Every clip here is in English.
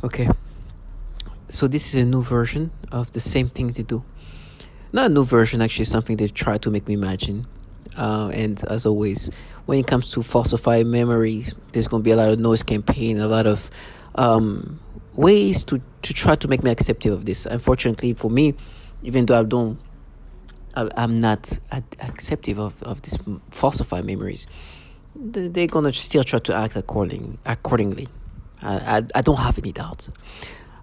Okay, so this is a new version of the same thing they do. Not a new version, actually, something they've tried to make me imagine. And as always, when it comes to falsified memories, there's going to be a lot of noise campaign, a lot of ways to try to make me accepting of this. Unfortunately for me, even though I'm not accepting of these falsified memories, they're going to still try to act accordingly. I don't have any doubt.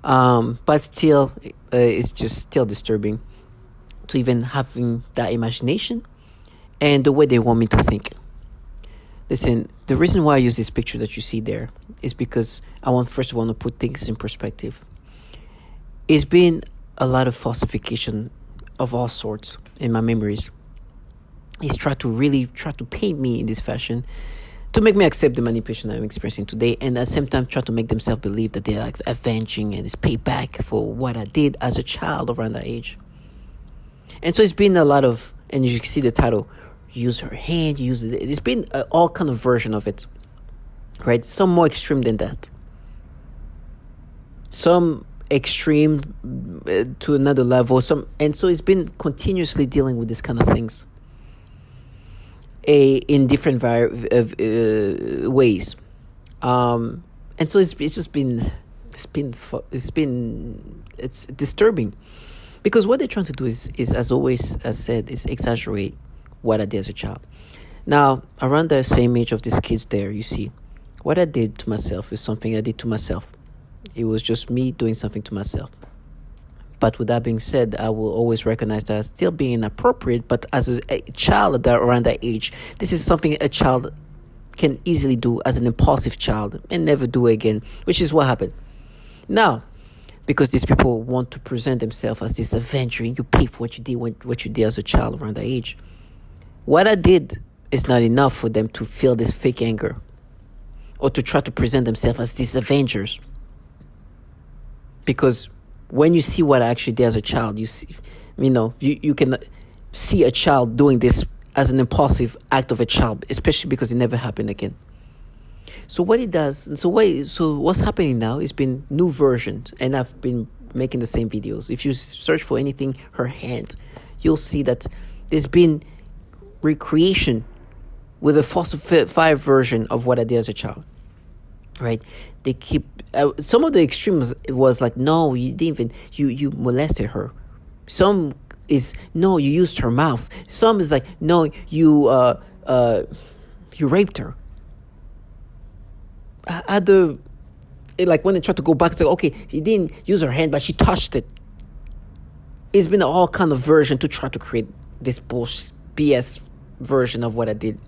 But still, it's just still disturbing to even having that imagination and the way they want me to think. Listen, the reason why I use this picture that you see there is because I want, first of all, to put things in perspective. It's been a lot of falsification of all sorts in my memories. He's try to paint me in this fashion to make me accept the manipulation I'm experiencing today, and at the same time try to make themselves believe that they're like avenging and it's payback for what I did as a child around that age. And so it's been a lot of, and you can see the title, use her hand, use it. It's been all kind of version of it, right? Some more extreme than that. Some extreme to another level. And so it's been continuously dealing with this kind of things. In different ways, and so it's disturbing, because what they're trying to do is as always as said, is exaggerate what I did as a child. Now, around the same age of these kids there, you see, what I did to myself is something I did to myself. It was just me doing something to myself. But with that being said, I will always recognize that as still being inappropriate. But as a child that around that age, this is something a child can easily do as an impulsive child and never do again, which is what happened. Now, because these people want to present themselves as this avenger, and you pay for what you did as a child around that age. What I did is not enough for them to feel this fake anger or to try to present themselves as these avengers. Because when you see what I actually did as a child, you see, you can see a child doing this as an impulsive act of a child, especially because it never happened again. So what it does, so what's happening now is been new versions, and I've been making the same videos. If you search for anything, her hand, you'll see that there's been recreation with a falsified version of what I did as a child. Right? They keep some of the extremes. It was like, no, you didn't even you molested her. Some is, no, you used her mouth. Some is like, no, you raped her. Like when they try to go back, say, okay, she didn't use her hand, but she touched it. It's been all kind of version to try to create this bullshit BS version of what I did.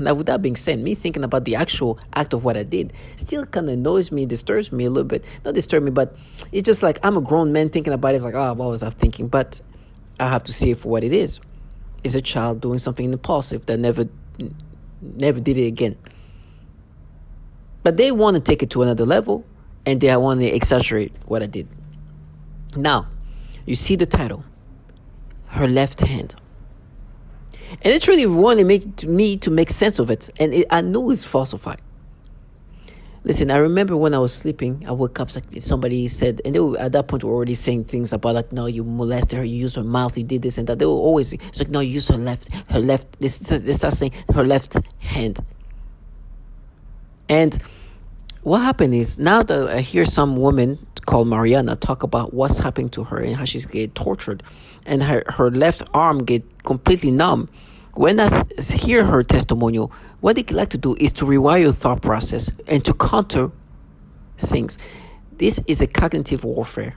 Now, with that being said, me thinking about the actual act of what I did still kind of annoys me, disturbs me a little bit. Not disturb me, but it's just like I'm a grown man thinking about it. It's like, what was I thinking? But I have to see it for what it is. It's a child doing something impulsive that never did it again. But they want to take it to another level, and they want to exaggerate what I did. Now, you see the title, her left hand. And it's really wanted me to make sense of it. And I knew it's falsified. Listen, I remember when I was sleeping, I woke up, like somebody said, and they were, at that point, were already saying things about, like, no, you molested her, you used her mouth, you did this and that. They were always, it's like, no, you used her left, they start saying her left hand. And what happened is, now that I hear some woman called Mariana talk about what's happening to her and how she's getting tortured, and her left arm get completely numb. When I hear her testimonial, what they like to do is to rewire your thought process and to counter things. This is a cognitive warfare.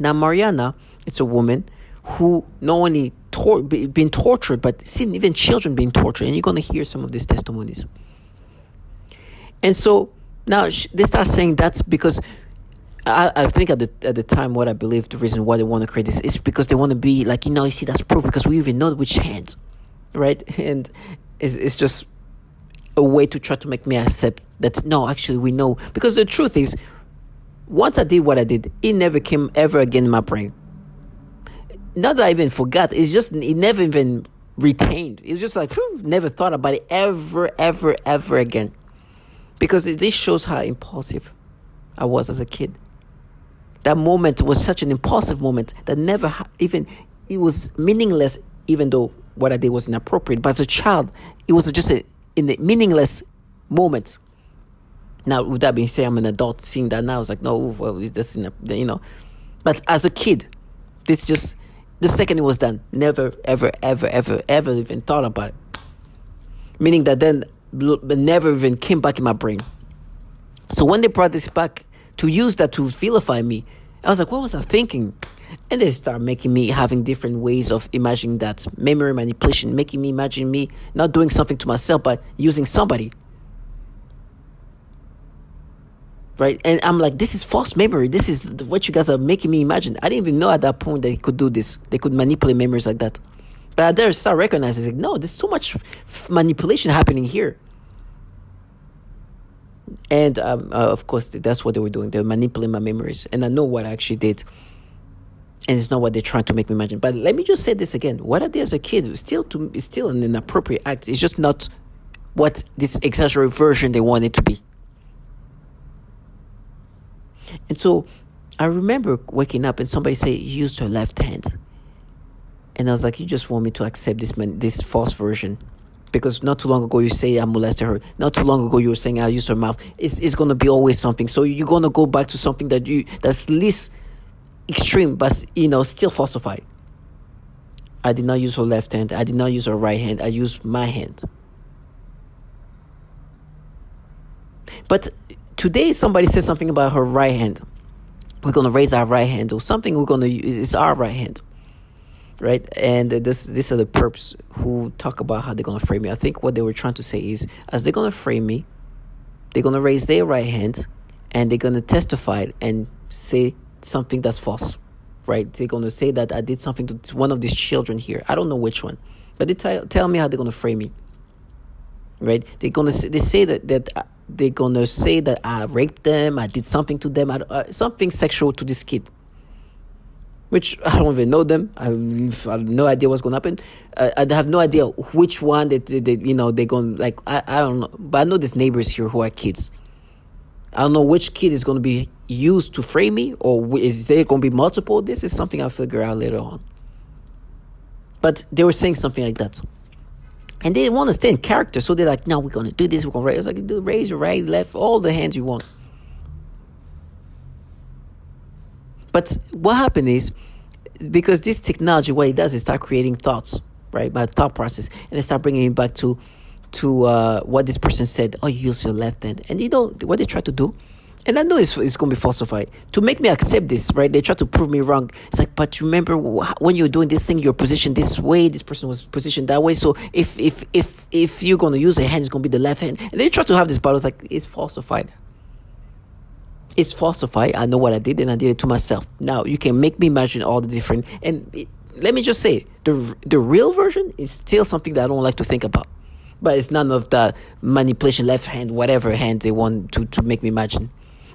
Now, Mariana, it's a woman who not only been tortured, but seen even children being tortured, and you're going to hear some of these testimonies. And so now they start saying that's because I think at the time, what I believe the reason why they want to create this is because they want to be like, you see, that's proof because we even know which hand, right? And it's just a way to try to make me accept that, no, actually we know. Because the truth is, once I did what I did, it never came ever again in my brain. Not that I even forgot, it's just, it never even retained. It was just like, never thought about it ever again. because this shows how impulsive I was as a kid. That moment was such an impulsive moment that never even, it was meaningless, even though what I did was inappropriate. But as a child, it was just in a meaningless moment. Now, with that being said, I'm an adult seeing that now. I was like, no, well, it's just, But as a kid, this just, the second it was done, never, ever, ever, ever, ever even thought about it. Meaning that then, never even came back in my brain. So when they brought this back to use that to vilify me, I was like, what was I thinking? And they start making me having different ways of imagining that memory manipulation, making me imagine me not doing something to myself, but using somebody. Right? And I'm like, this is false memory. This is what you guys are making me imagine. I didn't even know at that point that they could do this. They could manipulate memories like that. But I there start recognizing, like, no, there's so much manipulation happening here. And of course, that's what they were doing. They were manipulating my memories. And I know what I actually did. And it's not what they're trying to make me imagine. But let me just say this again. What I did as a kid is still an inappropriate act. It's just not what this exaggerated version they want it to be. And so I remember waking up and somebody say, you used her left hand. And I was like, you just want me to accept this false version. Because not too long ago you say I molested her. Not too long ago you were saying I used her mouth. It's going to be always something. So you're going to go back to something that's least extreme, but still falsified. I did not use her left hand. I did not use her right hand. I used my hand. But today somebody says something about her right hand. We're going to raise our right hand, or something we're going to use. It's our right hand. Right? And these are the perps who talk about how they're going to frame me. I think what they were trying to say is, as they're going to frame me, they're going to raise their right hand and they're going to testify and say something that's false. Right? They're going to say that I did something to one of these children here. I don't know which one. But they tell me how they're going to frame me. Right? They say that they're going to say that I raped them, I did something to them, something sexual to this kid. Which I don't even know them. I have no idea what's going to happen. I have no idea which one they're going, like, I don't know. But I know there's neighbors here who are kids. I don't know which kid is going to be used to frame me, or is there going to be multiple. This is something I'll figure out later on. But they were saying something like that. And they want to stay in character. So they're like, no, we're going to do this. We're going to raise. Like, raise your right, left, all the hands you want. But what happened is, because this technology, what it does is start creating thoughts, right? By thought process. And they start bringing it back to what this person said. Oh, you use your left hand. And what they try to do? And I know it's going to be falsified. To make me accept this, right? They try to prove me wrong. It's like, but remember when you're doing this thing, you're positioned this way. This person was positioned that way. So if you're going to use a hand, it's going to be the left hand. And they try to have this battle. It's like, it's falsified. It's falsified. I know what I did, and I did it to myself. Now, you can make me imagine all the different... And let me just say, the real version is still something that I don't like to think about. But it's none of the manipulation, left hand, whatever hand they want to make me imagine.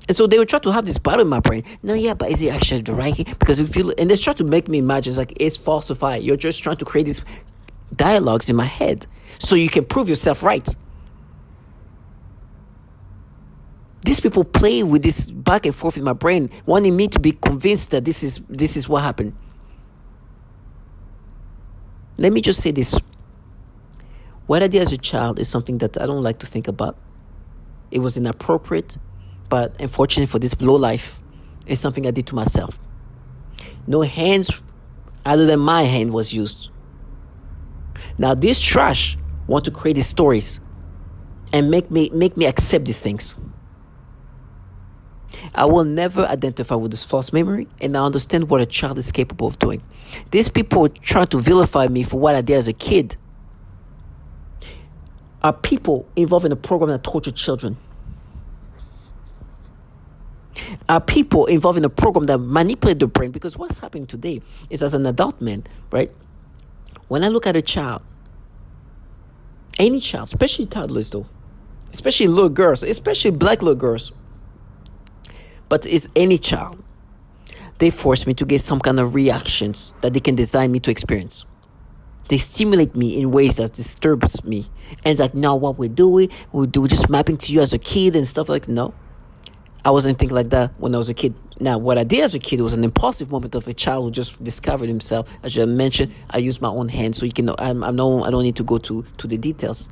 And so they would try to have this battle in my brain. No, yeah, but is it actually the right hand? Because if you... And they try to make me imagine, it's like, it's falsified. You're just trying to create these dialogues in my head so you can prove yourself right. These people play with this back and forth in my brain, wanting me to be convinced that this is what happened. Let me just say this. What I did as a child is something that I don't like to think about. It was inappropriate, but unfortunately for this low life, it's something I did to myself. No hands other than my hand was used. Now this trash want to create these stories and make me accept these things. I will never identify with this false memory, and I understand what a child is capable of doing. These people try to vilify me for what I did as a kid are people involved in a program that tortured children. Are people involved in a program that manipulate the brain, because what's happening today is, as an adult man, right? When I look at a child, any child, especially toddlers though, especially little girls, especially black little girls, but it's any child, they force me to get some kind of reactions that they can design me to experience. They stimulate me in ways that disturbs me. And like now what we're just mapping to you as a kid and stuff like no. I wasn't thinking like that when I was a kid. Now, what I did as a kid was an impulsive moment of a child who just discovered himself. As I mentioned, I used my own hand, so you can. I don't need to go to the details.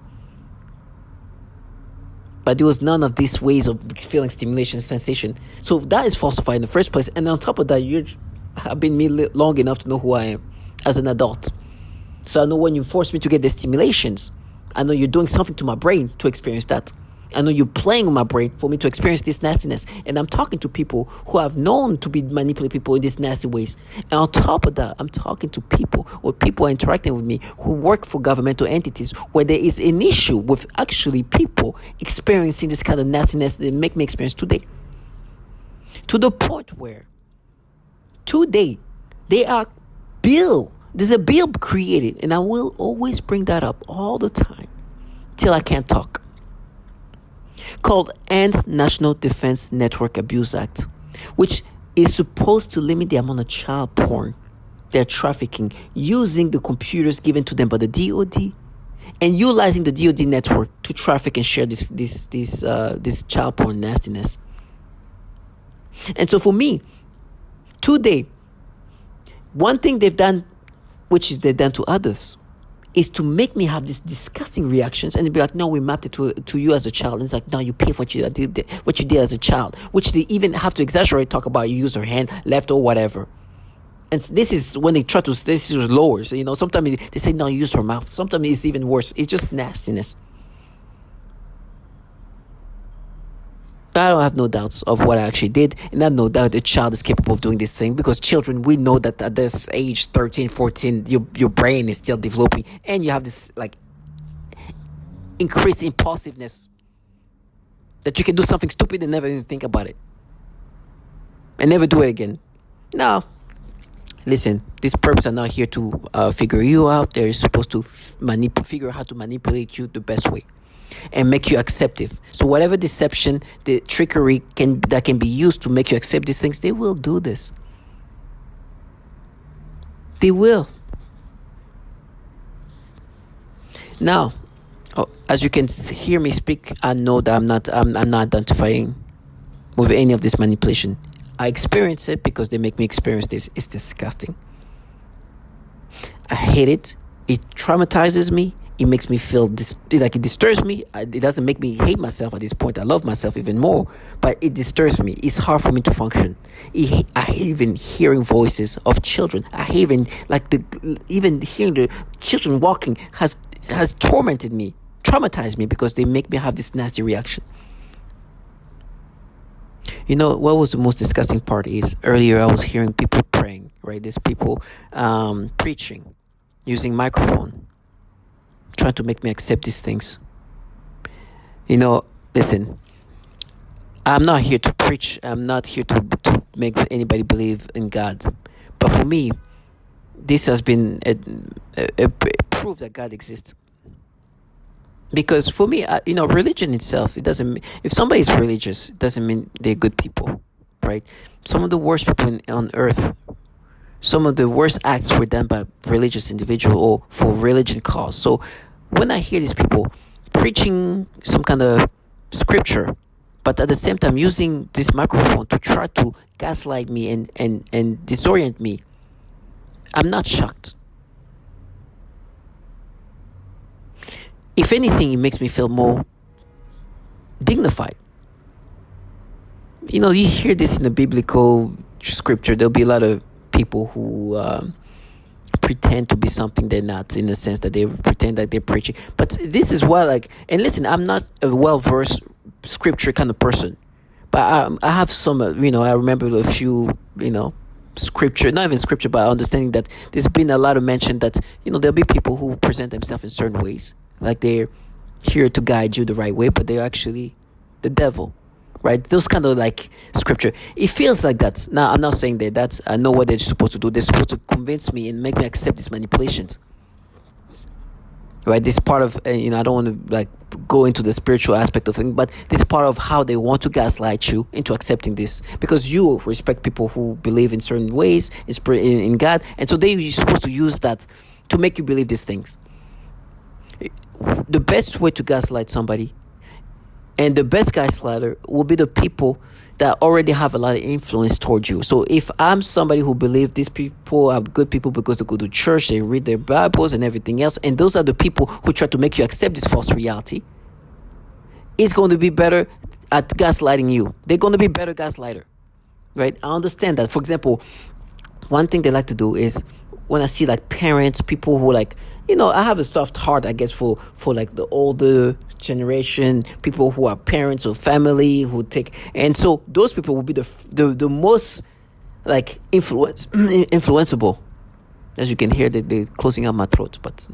But there was none of these ways of feeling stimulation, sensation. So that is falsified in the first place. And on top of that, you have been me long enough to know who I am as an adult. So I know when you force me to get the stimulations, I know you're doing something to my brain to experience that. I know you're playing with my brain for me to experience this nastiness. And I'm talking to people who have known to be manipulate people in these nasty ways. And on top of that, I'm talking to people or people are interacting with me who work for governmental entities where there is an issue with actually people experiencing this kind of nastiness that make me experience today. To the point where today there's a bill created, and I will always bring that up all the time till I can't talk, called End National Defense Network Abuse Act, which is supposed to limit the amount of child porn they're trafficking using the computers given to them by the DoD and utilizing the DoD network to traffic and share this child porn nastiness. And so for me, today, one thing they've done, which is they've done to others, is to make me have these disgusting reactions and be like, no, we mapped it to you as a child. And it's like, no, you pay for what you did as a child, which they even have to exaggerate, talk about you use your hand, left or whatever. And this is when they try to, this is lower. So, sometimes they say, no, you use her mouth. Sometimes it's even worse. It's just nastiness. But I don't have no doubts of what I actually did. And I know that the child is capable of doing this thing because children, we know that at this age, 13, 14, your brain is still developing. And you have this increased impulsiveness that you can do something stupid and never even think about it. And never do it again. Now, listen, these perps are not here to figure you out. They're supposed to figure out how to manipulate you the best way and make you acceptive. So whatever deception, the trickery that can be used to make you accept these things, they will do this. They will. Now, as you can hear me speak, I know that I'm not identifying with any of this manipulation. I experience it because they make me experience this. It's disgusting. I hate it. It traumatizes me. It makes me feel like it disturbs me. It doesn't make me hate myself at this point. I love myself even more, but it disturbs me. It's hard for me to function. I hate even hearing voices of children. I hate even hearing the children walking has tormented me, traumatized me because they make me have this nasty reaction. What was the most disgusting part is earlier I was hearing people praying, right? There's people preaching using microphone, trying to make me accept these things. Listen, I'm not here to preach. I'm not here to make anybody believe in God. But for me, this has been a proof that God exists. Because for me, religion itself, it doesn't. If somebody is religious, it doesn't mean they're good people, right? Some of the worst people on earth, some of the worst acts were done by religious individual or for religion cause. So when I hear these people preaching some kind of scripture, but at the same time using this microphone to try to gaslight me and disorient me, I'm not shocked. If anything, it makes me feel more dignified. You hear this in the biblical scripture. There'll be a lot of people who pretend to be something they're not, in the sense that they pretend that they're preaching. But this is why, and listen, I'm not a well-versed scripture kind of person. But I have some, I remember a few, scripture, not even scripture, but understanding that there's been a lot of mention that, there'll be people who present themselves in certain ways. Like they're here to guide you the right way, but they're actually the devil, right? Those kind of scripture. It feels like that. Now, I'm not saying that I know what they're supposed to do. They're supposed to convince me and make me accept these manipulations, right? This part of, I don't want to go into the spiritual aspect of things, but this part of how they want to gaslight you into accepting this, because you respect people who believe in certain ways in God, and so you're supposed to use that to make you believe these things. The best way to gaslight somebody, and the best gaslighter, will be the people that already have a lot of influence towards you. So if I'm somebody who believes these people are good people because they go to church, they read their Bibles and everything else, and those are the people who try to make you accept this false reality, it's going to be better at gaslighting you. They're going to be better gaslighter, right? I understand that. For example, one thing they like to do is, when I see like parents, people who like, I have a soft heart, I guess, for like the older generation, people who are parents or family who take, and so those people will be the most like influenceable. As you can hear, they're closing out my throat, but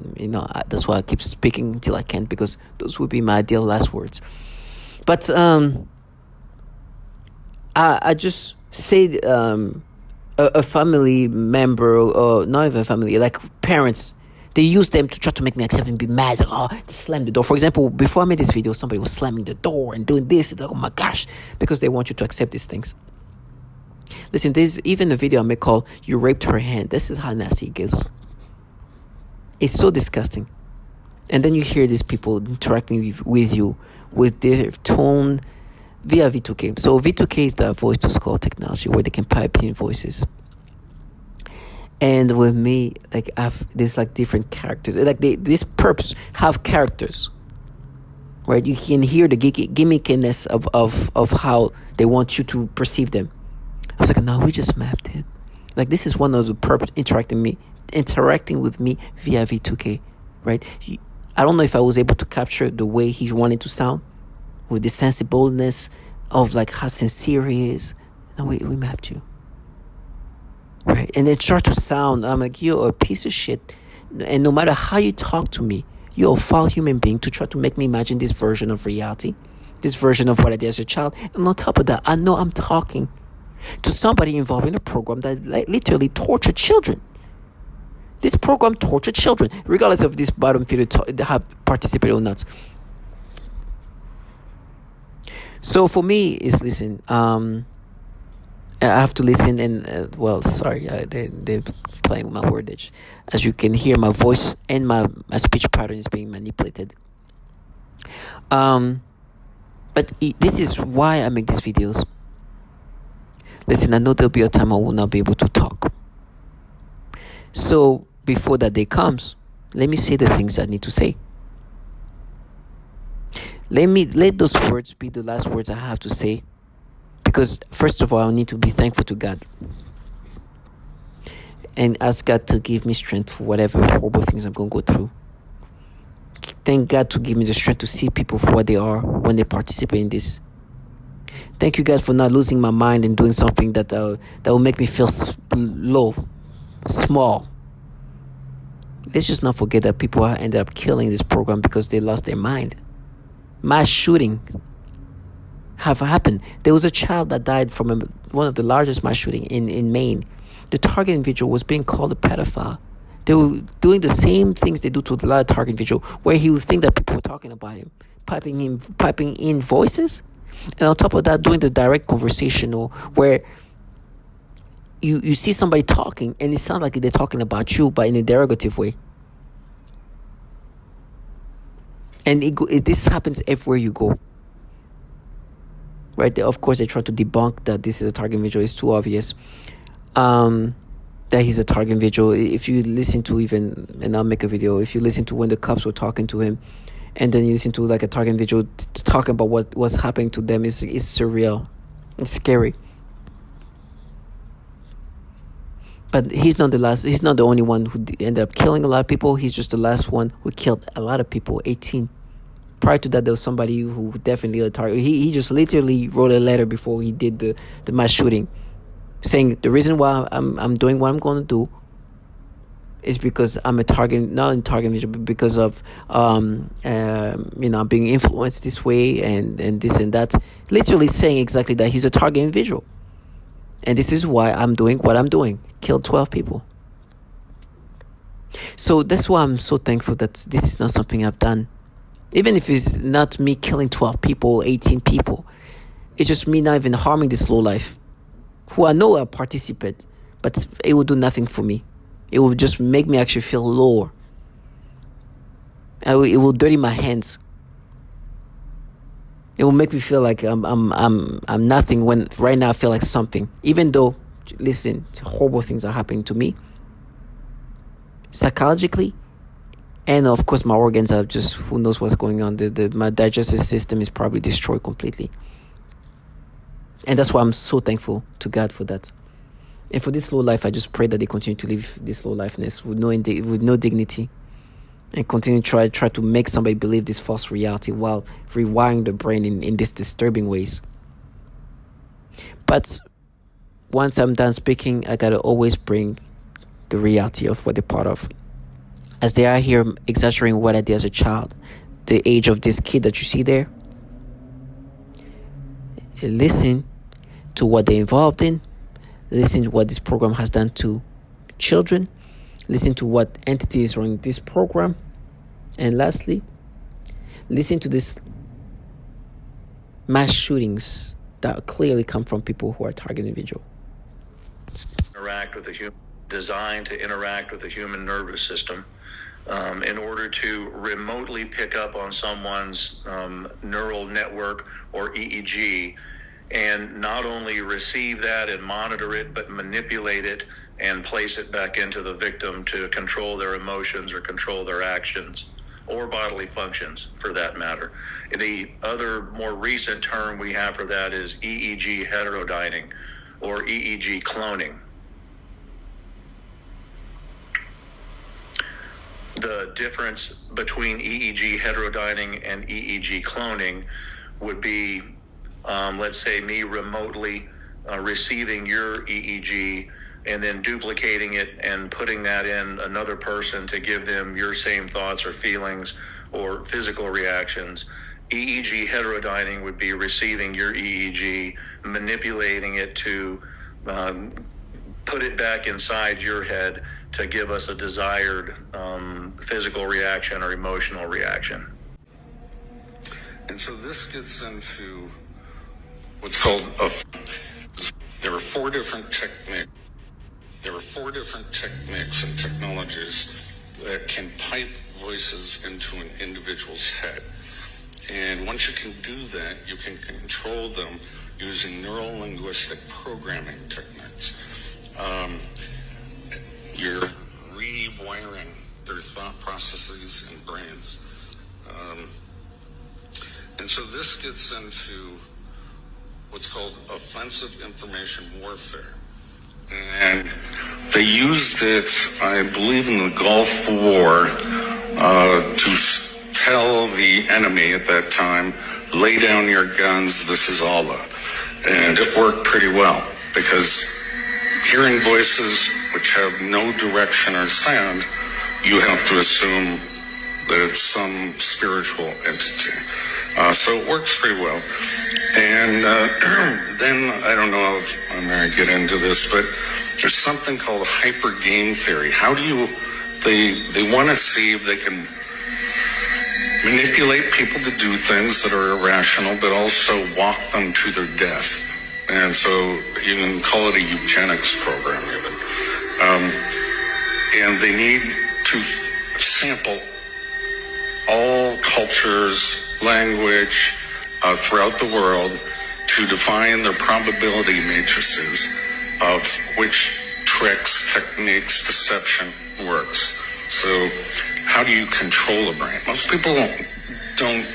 that's why I keep speaking until I can, because those would be my ideal last words. But I just say a family member, or not even family, like parents, they use them to try to make me accept and be mad. Like, they slam the door. For example, before I made this video, somebody was slamming the door and doing this. Like, oh my gosh, because they want you to accept these things. Listen, there's even a video I may call "You Raped Her Hand." This is how nasty it gets. It's so disgusting. And then you hear these people interacting with you with their tone via V2K. So V2K is the voice to skull technology, where they can pipe in voices. And with me, like, there's like different characters. Like these perps have characters, right? You can hear the gimmickiness of how they want you to perceive them. I was like, no, we just mapped it. Like, this is one of the perps interacting with me via V2K, right? I don't know if I was able to capture the way he wanted to sound, with the sensibleness of like how sincere he is. No, we mapped you. Right, and then start to sound, I'm like, you're a piece of shit, and no matter how you talk to me, you're a foul human being to try to make me imagine this version of reality, this version of what I did as a child. And on top of that, I know I'm talking to somebody involved in a program that literally tortured children. This program tortured children, regardless of this bottom feeder have participated or not. So for me, it's listen. I have to listen, and they're playing with my wordage. As you can hear, my voice and my speech pattern is being manipulated. But this is why I make these videos. Listen, I know there'll be a time I will not be able to talk. So before that day comes, let me say the things I need to say. Let those words be the last words I have to say. Because first of all, I need to be thankful to God and ask God to give me strength for whatever horrible things I'm going to go through. Thank God to give me the strength to see people for what they are when they participate in this. Thank you, God, for not losing my mind and doing something that will make me feel low, small. Let's just not forget that people ended up killing this program because they lost their mind. Mass shooting have happened. There was a child that died from one of the largest mass shooting in Maine. The target individual was being called a pedophile. They were doing the same things they do to the other target individual, where he would think that people were talking about him, piping in voices, and on top of that, doing the direct conversational, where you see somebody talking and it sounds like they're talking about you, but in a derogative way. And this happens everywhere you go. Right? Of course, they try to debunk that this is a target individual. It's too obvious that he's a target individual. If you listen to and I'll make a video, if you listen to when the cops were talking to him, and then you listen to like a target individual talking about what was happening to them, it's surreal. It's scary. But he's not the only one who ended up killing a lot of people. He's just the last one who killed a lot of people, 18. Prior to that, there was somebody who definitely a target. He just literally wrote a letter before he did the mass shooting, saying the reason why I'm doing what I'm going to do is because I'm a target, not a target, but because of I'm being influenced this way and this and that. Literally saying exactly that he's a target individual, and this is why I'm doing what I'm doing. Killed 12 people. So that's why I'm so thankful that this is not something I've done. Even if it's not me killing 12 people, 18 people, it's just me not even harming this low life, who I know are participant, but it will do nothing for me. It will just make me actually feel lower. It will dirty my hands. It will make me feel like I'm nothing, when right now I feel like something. Even though, listen, horrible things are happening to me psychologically, and of course my organs are just, who knows what's going on. My digestive system is probably destroyed completely, and that's why I'm so thankful to God for that. And for this low life, I just pray that they continue to live this low lifeness with no dignity, and continue to try to make somebody believe this false reality while rewiring the brain in these disturbing ways. But once I'm done speaking, I gotta always bring the reality of what they're part of. As they are here exaggerating what I did as a child, the age of this kid that you see there, listen to what they're involved in, listen to what this program has done to children, listen to what entity is running this program, and lastly, listen to these mass shootings that clearly come from people who are target individual. Designed to interact with the human nervous system in order to remotely pick up on someone's neural network or EEG, and not only receive that and monitor it, but manipulate it and place it back into the victim to control their emotions or control their actions or bodily functions, for that matter. The other more recent term we have for that is EEG heterodyning or EEG cloning. The difference between EEG heterodyning and EEG cloning would be, let's say, me remotely receiving your EEG and then duplicating it and putting that in another person to give them your same thoughts or feelings or physical reactions. EEG heterodyning would be receiving your EEG, manipulating it to put it back inside your head to give us a desired physical reaction or emotional reaction. And so this gets into what's called there are four different techniques and technologies that can pipe voices into an individual's head. And once you can do that, you can control them using neuro-linguistic programming techniques. You're rewiring their thought processes and brains. And so this gets into what's called offensive information warfare. And they used it, I believe, in the Gulf War to tell the enemy at that time, lay down your guns, this is Allah. And it worked pretty well, because hearing voices which have no direction or sound, you have to assume that it's some spiritual entity. So it works pretty well. And then, I don't know if I'm going to get into this, but there's something called hyper game theory. How do you, they want to see if they can manipulate people to do things that are irrational, but also walk them to their death. And so you can call it a eugenics program even. And they need to sample all cultures, language throughout the world to define their probability matrices of which tricks, techniques, deception works. So how do you control a brain? Most people don't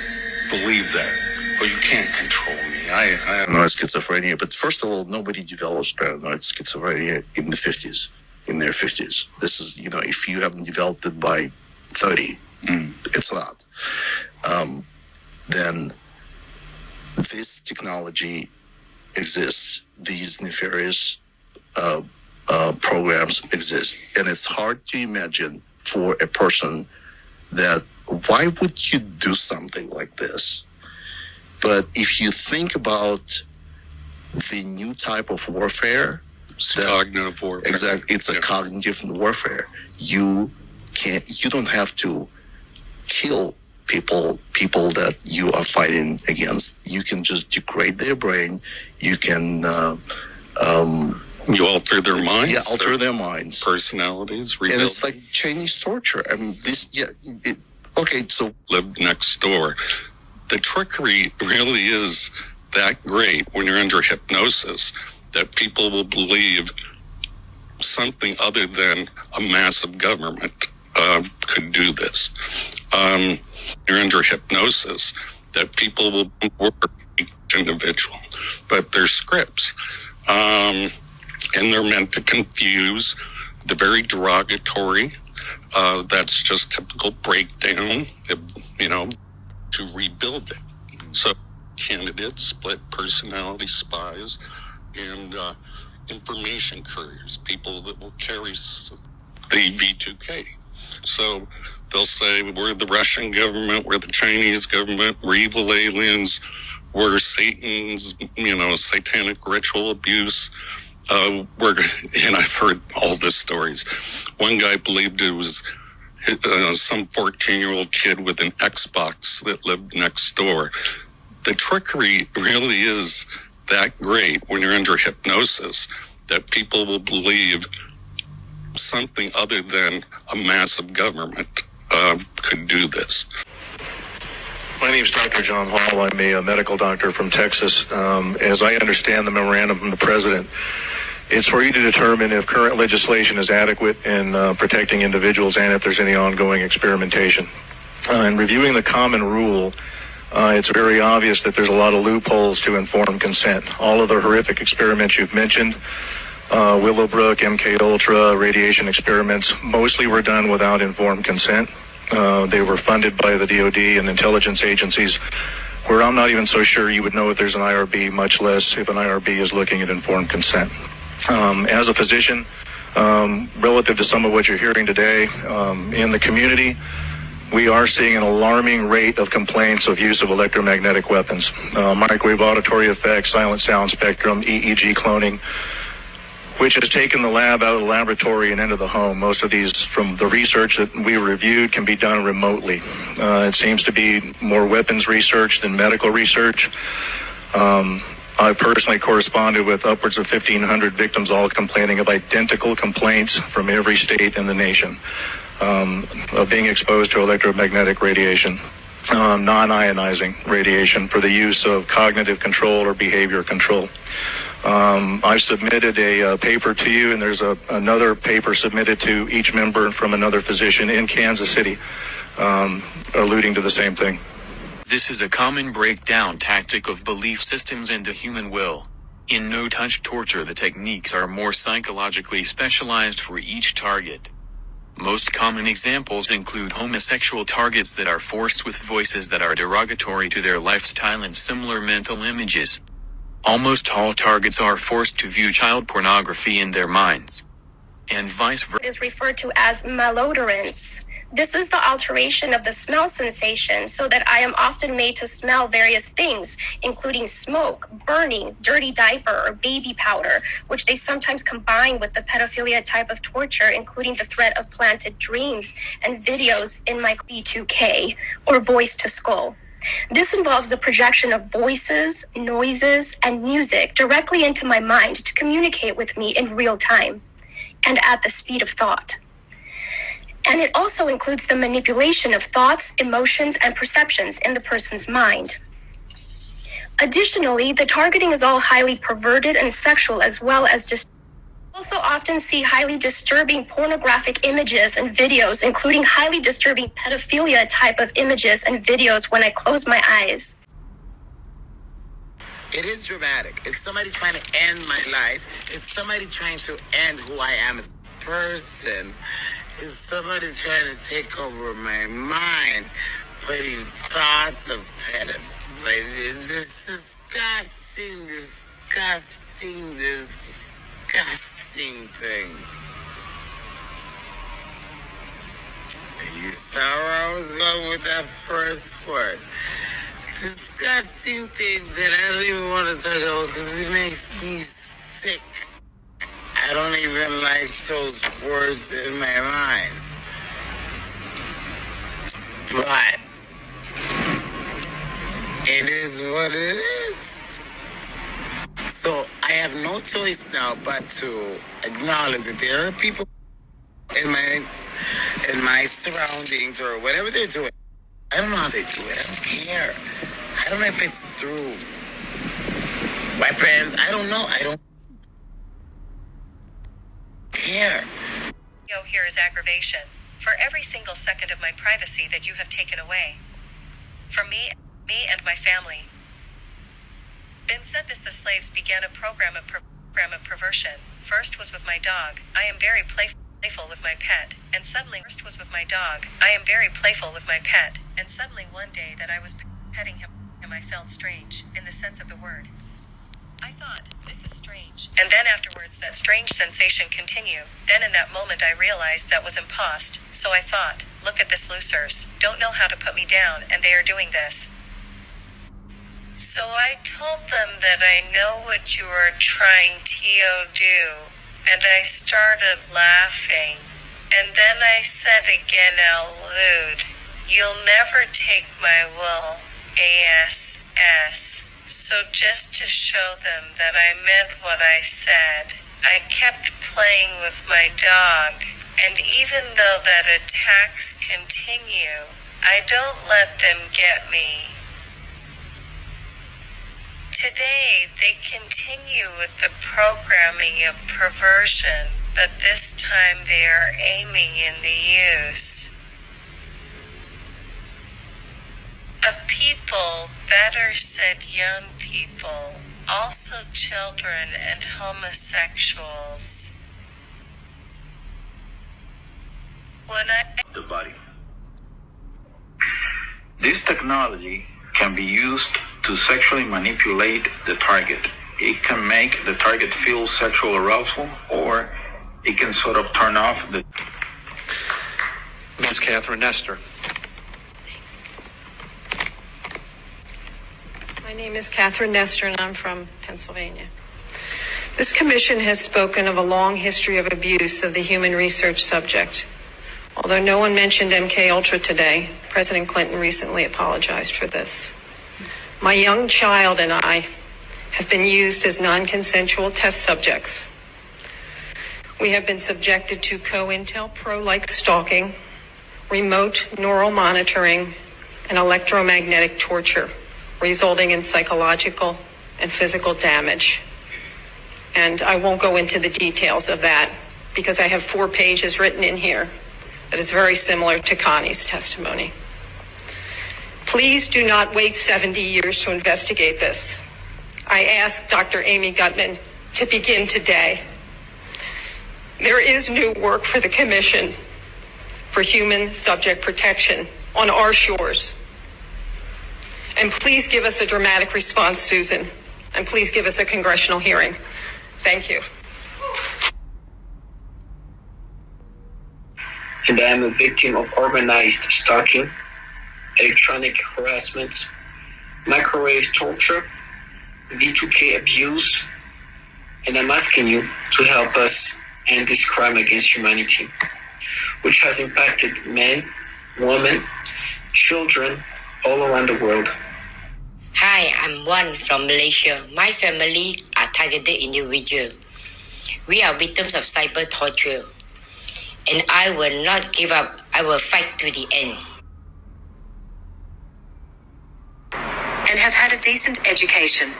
believe that. Well, you can't control me. I have paranoid schizophrenia, but first of all, nobody develops paranoid schizophrenia in the 50s, in their 50s. This is, if you haven't developed it by 30, it's not. Then this technology exists. These nefarious programs exist. And it's hard to imagine for a person that, why would you do something like this? But if you think about the new type of warfare, cognitive warfare. Exactly, it's a cognitive warfare. You don't have to kill people that you are fighting against. You can just degrade their brain. You can You alter their minds? Yeah, alter their minds. Personalities, and it's like Chinese torture. I mean, okay, so live next door. The trickery really is that great when you're under hypnosis that people will believe something other than a massive government could do this. You're under hypnosis that people will work each individual, but they're scripts. And they're meant to confuse the very derogatory. That's just typical breakdown, to rebuild it. So candidates, split personality spies, and information couriers, people that will carry the V2K. So they'll say, we're the Russian government, we're the Chinese government, we're evil aliens, we're Satan's, satanic ritual abuse. And I've heard all the stories. One guy believed it was some 14-year-old kid with an Xbox that lived next door. The trickery really is that great when you're under hypnosis that people will believe something other than a massive government could do this. My name is Dr. John Hall. I'm a medical doctor from Texas. As I understand the memorandum from the president, it's for you to determine if current legislation is adequate in protecting individuals and if there's any ongoing experimentation. In reviewing the common rule, it's very obvious that there's a lot of loopholes to informed consent. All of the horrific experiments you've mentioned, Willowbrook, MK Ultra, radiation experiments, mostly were done without informed consent. They were funded by the DoD and intelligence agencies, where I'm not even so sure you would know if there's an IRB, much less if an IRB is looking at informed consent. As a physician, relative to some of what you're hearing today, in the community, we are seeing an alarming rate of complaints of use of electromagnetic weapons, microwave auditory effects, silent sound spectrum, EEG cloning, which has taken the lab out of the laboratory and into the home. Most of these, from the research that we reviewed, can be done remotely. It seems to be more weapons research than medical research. I personally corresponded with upwards of 1,500 victims, all complaining of identical complaints from every state in the nation of being exposed to electromagnetic radiation, non-ionizing radiation for the use of cognitive control or behavior control. I submitted a paper to you, and there's another paper submitted to each member from another physician in Kansas City, alluding to the same thing. This is a common breakdown tactic of belief systems and the human will. In no-touch torture, the techniques are more psychologically specialized for each target. Most common examples include homosexual targets that are forced with voices that are derogatory to their lifestyle and similar mental images. Almost all targets are forced to view child pornography in their minds, and vice versa. It is referred to as malodorance. This is the alteration of the smell sensation, so that I am often made to smell various things, including smoke, burning, dirty diaper, or baby powder, which they sometimes combine with the pedophilia type of torture, including the threat of planted dreams and videos in my B2K, or voice to skull. This involves the projection of voices, noises, and music directly into my mind to communicate with me in real time and at the speed of thought. And it also includes the manipulation of thoughts, emotions, and perceptions in the person's mind. Additionally, the targeting is all highly perverted and sexual, as well as just also often see highly disturbing pornographic images and videos, including highly disturbing pedophilia type of images and videos when I close my eyes. It is dramatic. It's somebody trying to end my life. It's somebody trying to end who I am as a person. It's somebody trying to take over my mind, putting thoughts of pedophilia. This disgusting things. You saw where I was going with that first word. Disgusting things that I don't even want to talk about because it makes me sick. I don't even like those words in my mind. But it is what it is. So I have no choice now but to acknowledge that there are people in my surroundings or whatever they're doing. I don't know how they do it. I don't care. I don't know if it's through weapons. I don't know. I don't care. Here is aggravation. For every single second of my privacy that you have taken away. From me and my family. Then said this, the slaves began a program of perversion. First was with my dog. I am very playful with my pet, and suddenly one day that I was petting him, I felt strange, in the sense of the word. I thought, this is strange. And then afterwards that strange sensation continued. Then in that moment I realized that was impost. So I thought, look at this losers, don't know how to put me down, and they are doing this. So I told them that I know what you are trying to do, and I started laughing. And then I said again out loud, you'll never take my will, ASS. So just to show them that I meant what I said, I kept playing with my dog, and even though that attacks continue, I don't let them get me. Today, they continue with the programming of perversion, but this time they are aiming in the use of people, better said young people, also children and homosexuals. The body. This technology can be used to sexually manipulate the target. It can make the target feel sexual arousal, or it can sort of turn off the... Ms. Catherine Nestor. My name is Catherine Nestor, and I'm from Pennsylvania. This commission has spoken of a long history of abuse of the human research subject. Although no one mentioned MKUltra today, President Clinton recently apologized for this. My young child and I have been used as non-consensual test subjects. We have been subjected to COINTELPRO-like stalking, remote neural monitoring, and electromagnetic torture, resulting in psychological and physical damage. And I won't go into the details of that because I have 4 pages written in here that is very similar to Connie's testimony. Please do not wait 70 years to investigate this. I ask Dr. Amy Gutman to begin today. There is new work for the Commission for Human Subject Protection on our shores. And please give us a dramatic response, Susan. And please give us a congressional hearing. Thank you. And I am a victim of organized stalking, electronic harassment, microwave torture, B2K abuse, and I'm asking you to help us end this crime against humanity, which has impacted men, women, children all around the world. Hi, I'm Wan from Malaysia. My family are targeted individuals. We are victims of cyber torture. And I will not give up. I will fight to the end. And have had a decent education.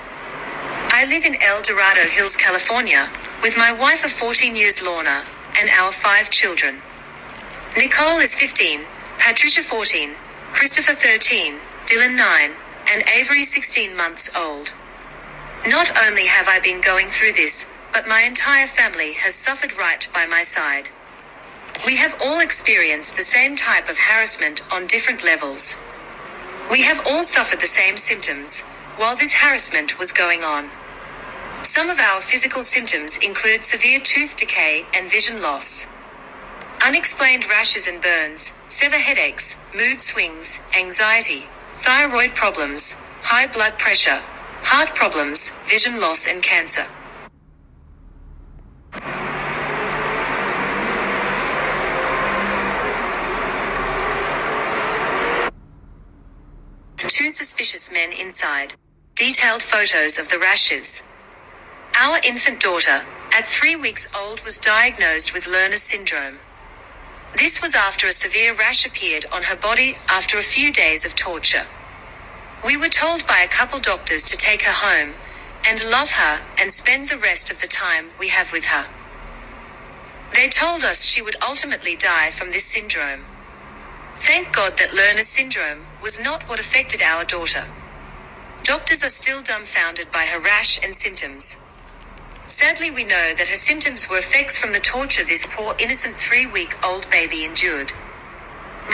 I live in El Dorado Hills, California, with my wife of 14 years, Lorna, and our 5 children. Nicole is 15, Patricia 14, Christopher 13, Dylan 9, and Avery 16 months old. Not only have I been going through this, but my entire family has suffered right by my side. We have all experienced the same type of harassment on different levels. We have all suffered the same symptoms while this harassment was going on. Some of our physical symptoms include severe tooth decay and vision loss, unexplained rashes and burns, severe headaches, mood swings, anxiety, thyroid problems, high blood pressure, heart problems, vision loss, and cancer. Two suspicious men inside. Detailed photos of the rashes. Our infant daughter, at 3 weeks old, was diagnosed with Lerner's syndrome. This was after a severe rash appeared on her body after a few days of torture. We were told by a couple doctors to take her home and love her and spend the rest of the time we have with her. They told us she would ultimately die from this syndrome. Thank God that Lerner's syndrome was not what affected our daughter. Doctors are still dumbfounded by her rash and symptoms. Sadly, we know that her symptoms were effects from the torture this poor innocent 3-week-old baby endured.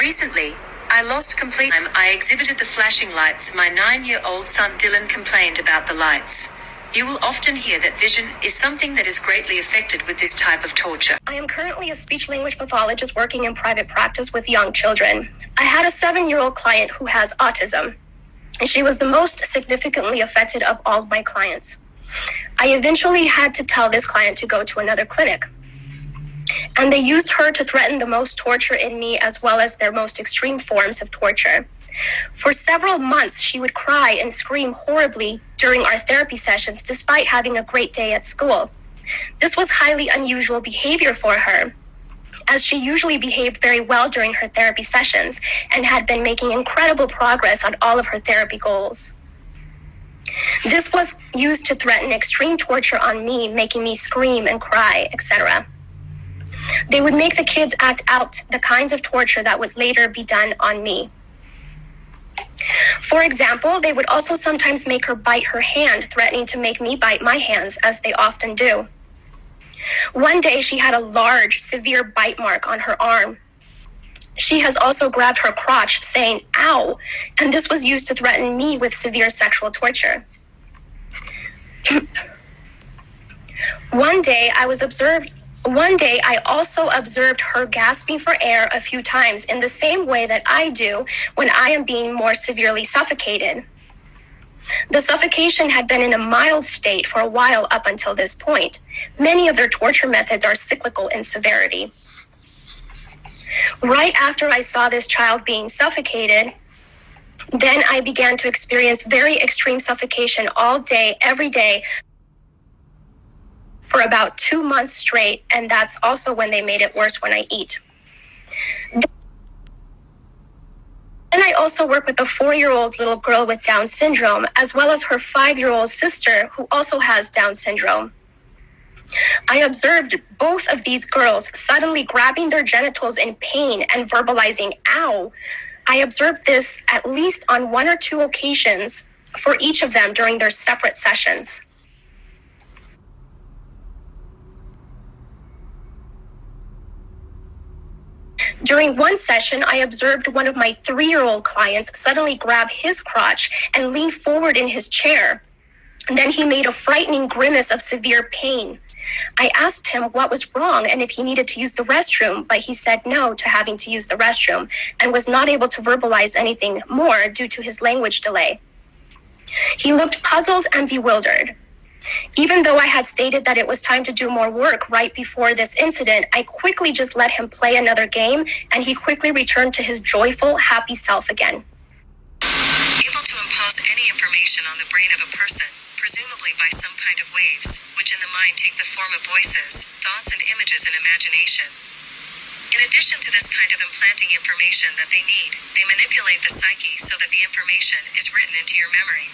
Recently, I lost complete time. I exhibited the flashing lights. My 9-year-old son Dylan complained about the lights. You will often hear that vision is something that is greatly affected with this type of torture. I am currently a speech-language pathologist working in private practice with young children. I had a 7-year-old client who has autism, and she was the most significantly affected of all of my clients. I eventually had to tell this client to go to another clinic. And they used her to threaten the most torture in me, as well as their most extreme forms of torture. For several months, she would cry and scream horribly during our therapy sessions, despite having a great day at school. This was highly unusual behavior for her, as she usually behaved very well during her therapy sessions and had been making incredible progress on all of her therapy goals. This was used to threaten extreme torture on me, making me scream and cry, etc. They would make the kids act out the kinds of torture that would later be done on me. For example, they would also sometimes make her bite her hand, threatening to make me bite my hands, as they often do. One day, she had a large, severe bite mark on her arm. She has also grabbed her crotch, saying, "Ow," and this was used to threaten me with severe sexual torture. One day, I also observed her gasping for air a few times in the same way that I do when I am being more severely suffocated. The suffocation had been in a mild state for a while up until this point. Many of their torture methods are cyclical in severity. Right after I saw this child being suffocated, then I began to experience very extreme suffocation all day, every day, for about 2 months straight, and that's also when they made it worse when I eat. Then I also work with a 4-year-old little girl with Down syndrome, as well as her 5-year-old sister who also has Down syndrome. I observed both of these girls suddenly grabbing their genitals in pain and verbalizing, "Ow." I observed this at least on 1 or 2 occasions for each of them during their separate sessions. During one session, I observed one of my 3-year-old clients suddenly grab his crotch and lean forward in his chair. And then he made a frightening grimace of severe pain. I asked him what was wrong and if he needed to use the restroom, but he said no to having to use the restroom and was not able to verbalize anything more due to his language delay. He looked puzzled and bewildered. Even though I had stated that it was time to do more work right before this incident, I quickly just let him play another game, and he quickly returned to his joyful, happy self again. Able to impose any information on the brain of a person, presumably by some kind of waves, which in the mind take the form of voices, thoughts and images and imagination. In addition to this kind of implanting information that they need, they manipulate the psyche so that the information is written into your memory.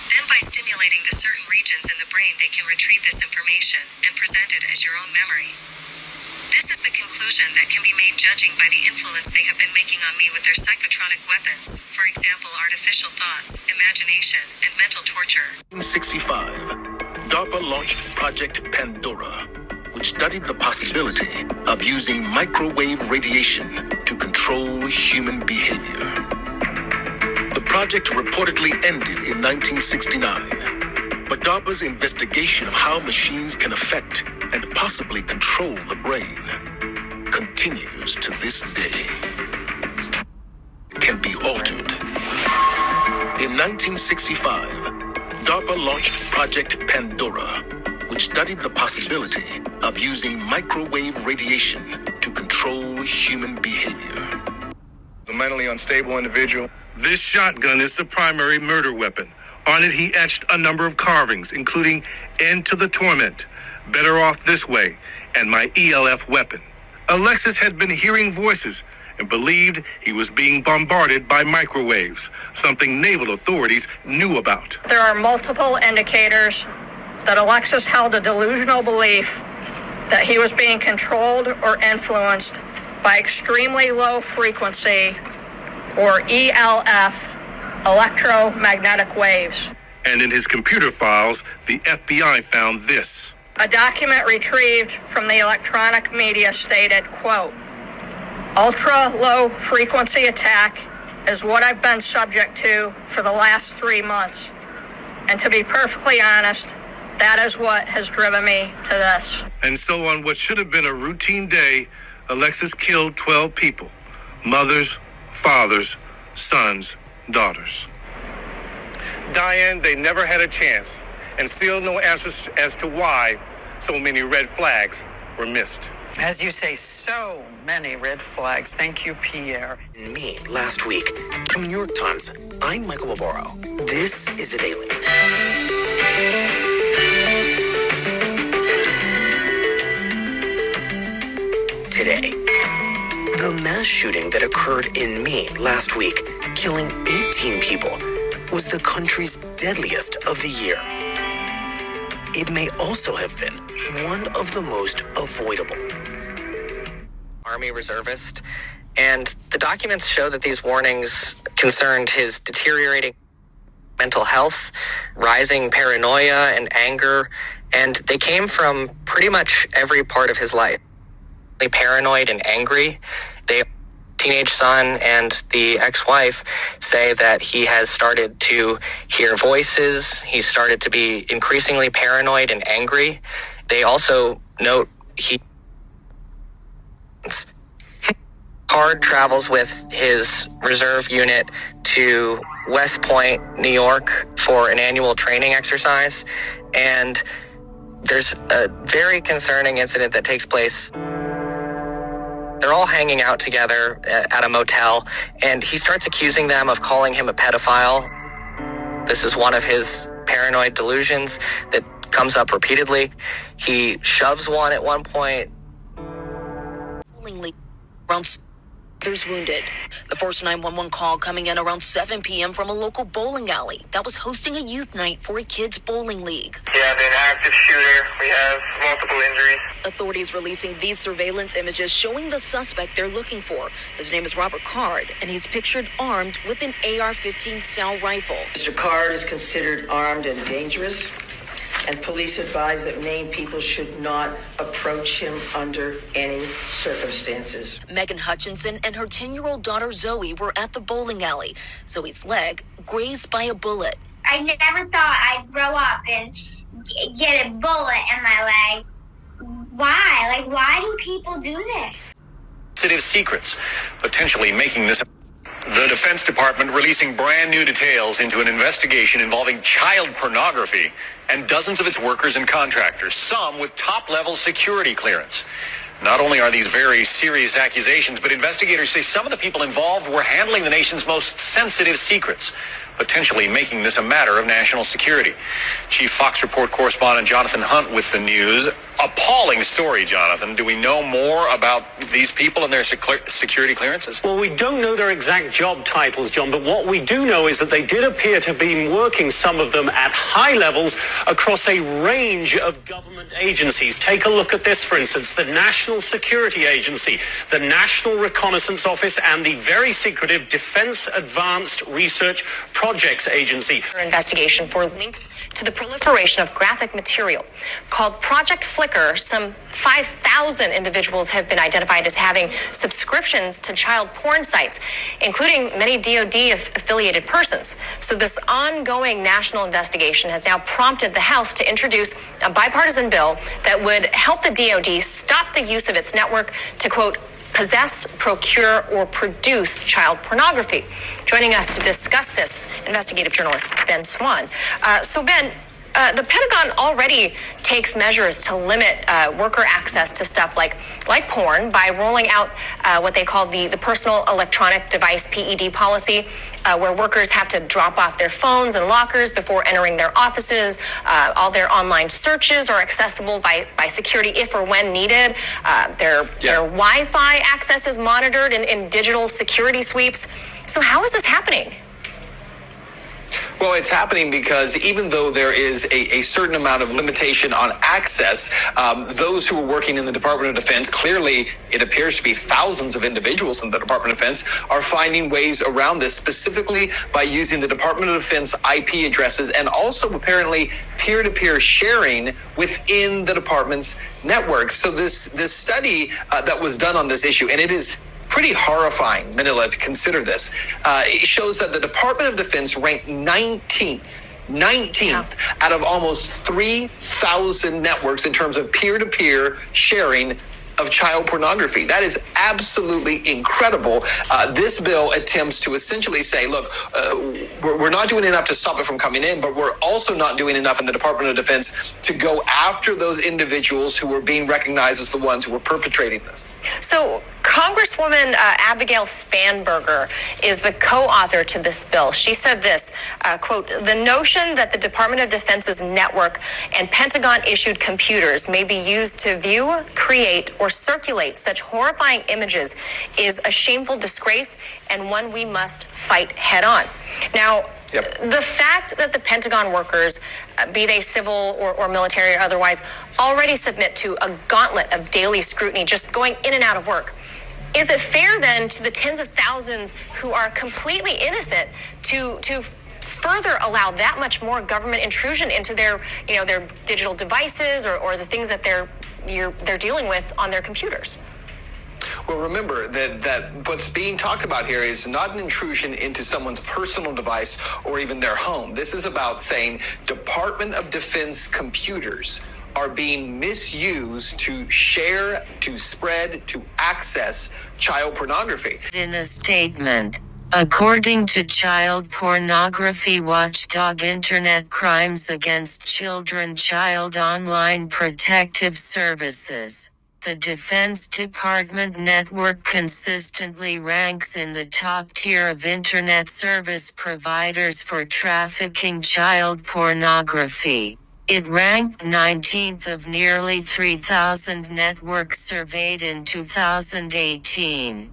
Then by stimulating the certain regions in the brain, they can retrieve this information and present it as your own memory. This is the conclusion that can be made judging by the influence they have been making on me with their psychotronic weapons, for example artificial thoughts, imagination, and mental torture. In 1965, DARPA launched Project Pandora, which studied the possibility of using microwave radiation to control human behavior. The project reportedly ended in 1969, but DARPA's investigation of how machines can affect and possibly control the brain continues to this day. It can be altered. In 1965, DARPA launched Project Pandora, which studied the possibility of using microwave radiation to control human behavior. A mentally unstable individual. This shotgun is the primary murder weapon. On it, he etched a number of carvings, including "End to the Torment," "Better Off This Way," and "My ELF Weapon." Alexis had been hearing voices and believed he was being bombarded by microwaves, something naval authorities knew about. There are multiple indicators that Alexis held a delusional belief that he was being controlled or influenced by extremely low frequency, or ELF, electromagnetic waves. And in his computer files, the FBI found this. A document retrieved from the electronic media stated, quote, "Ultra-low frequency attack is what I've been subject to for the last 3 months. And to be perfectly honest, that is what has driven me to this." And so on what should have been a routine day, Alexis killed 12 people. Mothers, fathers, sons, daughters. Diane, they never had a chance, and still no answers as to why so many red flags were missed. As you say, so many red flags. Thank you, Pierre. Me last week. From New York Times, I'm Michael Barbaro. This is The Daily. Today, the mass shooting that occurred in Maine last week, killing 18 people, was the country's deadliest of the year. It may also have been one of the most avoidable. Army reservist, and the documents show that these warnings concerned his deteriorating mental health, rising paranoia and anger, and they came from pretty much every part of his life. Paranoid and angry. The teenage son and the ex-wife say that he has started to hear voices. He's started to be increasingly paranoid and angry. They also note he Card travels with his reserve unit to West Point, New York for an annual training exercise. And there's a very concerning incident that takes place. They're all hanging out together at a motel, and he starts accusing them of calling him a pedophile. This is one of his paranoid delusions that comes up repeatedly. He shoves one at one point. Around others wounded. The first 911 call coming in around 7 p.m. from a local bowling alley that was hosting a youth night for a kids' bowling league. We have an active shooter. We have multiple injuries. Authorities releasing these surveillance images showing the suspect they're looking for. His name is Robert Card, and he's pictured armed with an AR-15 style rifle. Mr. Card is considered armed and dangerous, and police advise that Maine people should not approach him under any circumstances. Megan Hutchinson and her 10-year-old daughter Zoe were at the bowling alley. Zoe's leg grazed by a bullet. I never thought I'd grow up and get a bullet in my leg. Why? Why do people do this? Sensitive secrets, potentially making this. The Defense Department releasing brand new details into an investigation involving child pornography and dozens of its workers and contractors, some with top-level security clearance. Not only are these very serious accusations, but investigators say some of the people involved were handling the nation's most sensitive secrets, potentially making this a matter of national security. Chief Fox Report correspondent Jonathan Hunt with the news. Appalling story, Jonathan. Do we know more about these people and their security clearances? Well, we don't know their exact job titles, John, but what we do know is that they did appear to have been working, some of them, at high levels across a range of government agencies. Take a look at this, for instance, the National Security Agency, the National Reconnaissance Office, and the very secretive Defense Advanced Research Projects Agency. Investigation for links to the proliferation of graphic material called Project Flickr. Some 5,000 individuals have been identified as having subscriptions to child porn sites, including many DoD-affiliated persons. So this ongoing national investigation has now prompted the House to introduce a bipartisan bill that would help the DoD stop the use of its network to, quote, possess, procure, or produce child pornography. Joining us to discuss this, investigative journalist Ben Swan. So Ben, the Pentagon already takes measures to limit worker access to stuff like porn by rolling out what they call the Personal Electronic Device PED policy. where workers have to drop off their phones and lockers before entering their offices. All their online searches are accessible by security if or when needed. Their Wi-Fi access is monitored in digital security sweeps. So how is this happening? Well, it's happening because even though there is a certain amount of limitation on access, those who are working in the Department of Defense, clearly it appears to be thousands of individuals in the Department of Defense, are finding ways around this, specifically by using the Department of Defense IP addresses and also apparently peer-to-peer sharing within the department's network. So this study that was done on this issue, and it is pretty horrifying, Manila, to consider this. It shows that the Department of Defense ranked 19th out of almost 3,000 networks in terms of peer-to-peer sharing of child pornography. That is absolutely incredible. This bill attempts to essentially say, look, we're not doing enough to stop it from coming in, but we're also not doing enough in the Department of Defense to go after those individuals who are being recognized as the ones who were perpetrating this. So Congresswoman Abigail Spanberger is the co-author to this bill. She said this, quote, "The notion that the Department of Defense's network and Pentagon-issued computers may be used to view, create, or circulate such horrifying images is a shameful disgrace and one we must fight head-on." Now, the fact that the Pentagon workers, be they civil or military or otherwise, already submit to a gauntlet of daily scrutiny just going in and out of work, is it fair then to the tens of thousands who are completely innocent to further allow that much more government intrusion into their digital devices or the things that they're dealing with on their computers? Well, remember that what's being talked about here is not an intrusion into someone's personal device or even their home. This is about saying Department of Defense computers are being misused to share, to spread, to access child pornography. In a statement, according to child pornography watchdog Internet Crimes Against Children Child Online Protective Services, the Defense Department network consistently ranks in the top tier of Internet service providers for trafficking child pornography. It ranked 19th of nearly 3,000 networks surveyed in 2018.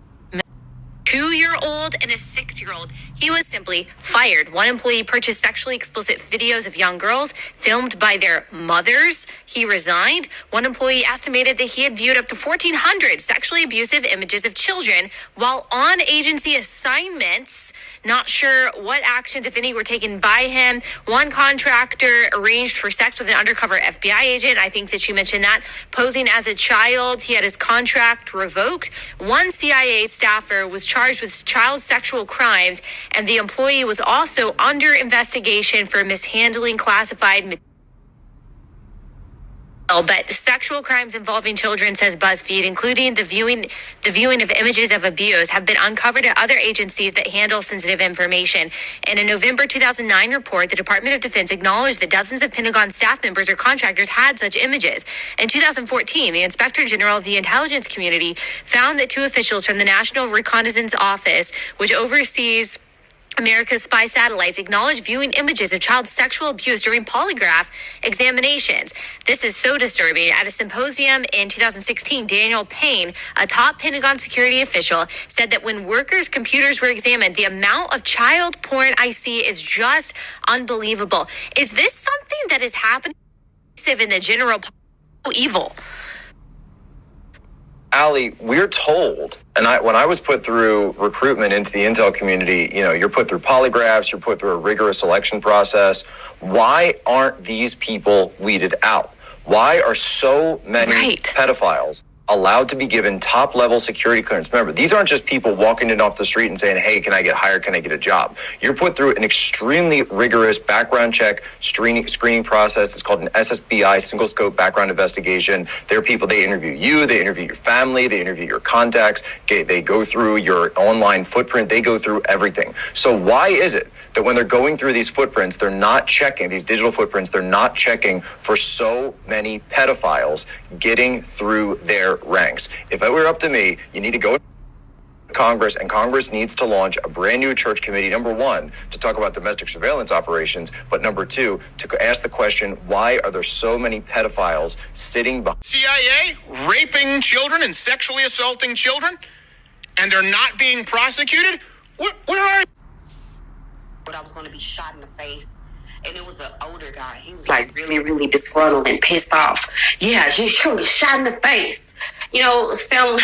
2-year-old and a 6-year-old. He was simply fired. One employee purchased sexually explicit videos of young girls filmed by their mothers. He resigned. One employee estimated that he had viewed up to 1,400 sexually abusive images of children while on agency assignments. Not sure what actions, if any, were taken by him. One contractor arranged for sex with an undercover FBI agent. I think that you mentioned that. Posing as a child, he had his contract revoked. One CIA staffer was charged with child sexual crimes, and the employee was also under investigation for mishandling classified material. But sexual crimes involving children, says BuzzFeed, including the viewing of images of abuse, have been uncovered at other agencies that handle sensitive information. In a November 2009 report, the Department of Defense acknowledged that dozens of Pentagon staff members or contractors had such images. In 2014, the Inspector General of the Intelligence Community found that 2 officials from the National Reconnaissance Office, which oversees America's spy satellites, acknowledged viewing images of child sexual abuse during polygraph examinations. This is so disturbing. At a symposium in 2016, Daniel Payne, a top Pentagon security official, said that when workers' computers were examined, the amount of child porn I see is just unbelievable. Is this something that is happening in the general evil? Allie, we're told, and when I was put through recruitment into the intel community, you're put through polygraphs, you're put through a rigorous selection process. Why aren't these people weeded out? Why are so many pedophiles allowed to be given top-level security clearance? Remember, these aren't just people walking in off the street and saying, hey, can I get hired? Can I get a job? You're put through an extremely rigorous background check screening process. It's called an SSBI, single scope background investigation. There are people, they interview you, they interview your family, they interview your contacts, they go through your online footprint, they go through everything. So why is it that when they're going through these footprints, they're not checking, these digital footprints, they're not checking for so many pedophiles getting through their ranks? If it were up to me, you need to go Congress, and Congress needs to launch a brand new church committee, number one, to talk about domestic surveillance operations, but number two, to ask the question, why are there so many pedophiles sitting behind CIA raping children and sexually assaulting children, and they're not being prosecuted? Where are you? But I was going to be shot in the face. And it was an older guy. He was like really, really disgruntled and pissed off. Yeah, you sure was shot in the face. You know, sound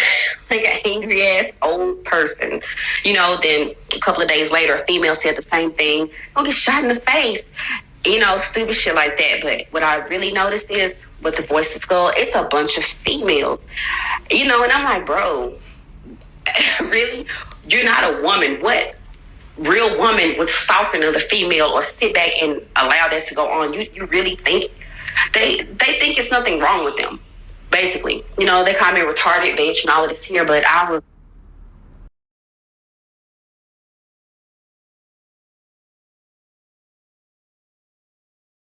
like an angry ass old person. You know, then a couple of days later, a female said the same thing. Don't get shot in the face. You know, stupid shit like that. But what I really noticed is with the Voice of Skull, it's a bunch of females. You know, and I'm like, bro, really? You're not a woman. What real woman would stalk another female or sit back and allow that to go on? You really think they think it's nothing wrong with them, basically? You know, they call me retarded bitch and all of this here, but I was